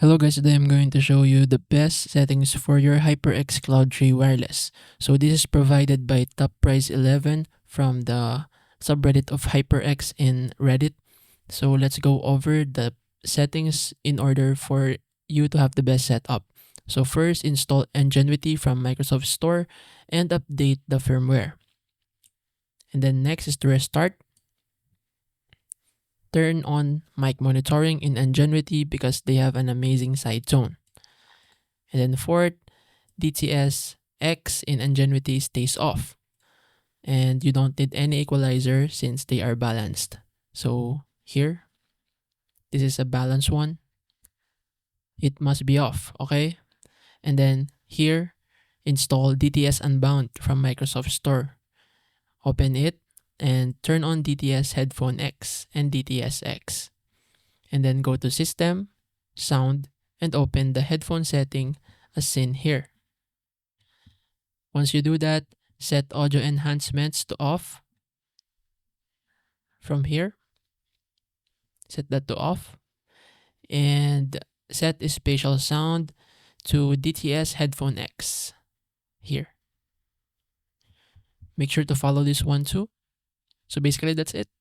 Hello guys, today I'm going to show you the best settings for your HyperX Cloud III Wireless. So this is provided by Top Price 11 from the subreddit of HyperX in Reddit. So let's go over the settings in order for you to have the best setup. So first, install Ingenuity from Microsoft Store and update the firmware. And then next is to restart. Turn on mic monitoring in Ingenuity because they have an amazing side tone. And then fourth, DTS X in Ingenuity stays off. And you don't need any equalizer since they are balanced. So here, this is a balanced one. It must be off, okay? And then here, install DTS Unbound from Microsoft Store. Open it and turn on DTS Headphone X and DTS X. And then go to System, Sound, and open the headphone setting as seen here. Once you do that, set audio enhancements to off. From here, set that to off. And set spatial sound to DTS Headphone X here. Make sure to follow this one too. So basically that's it.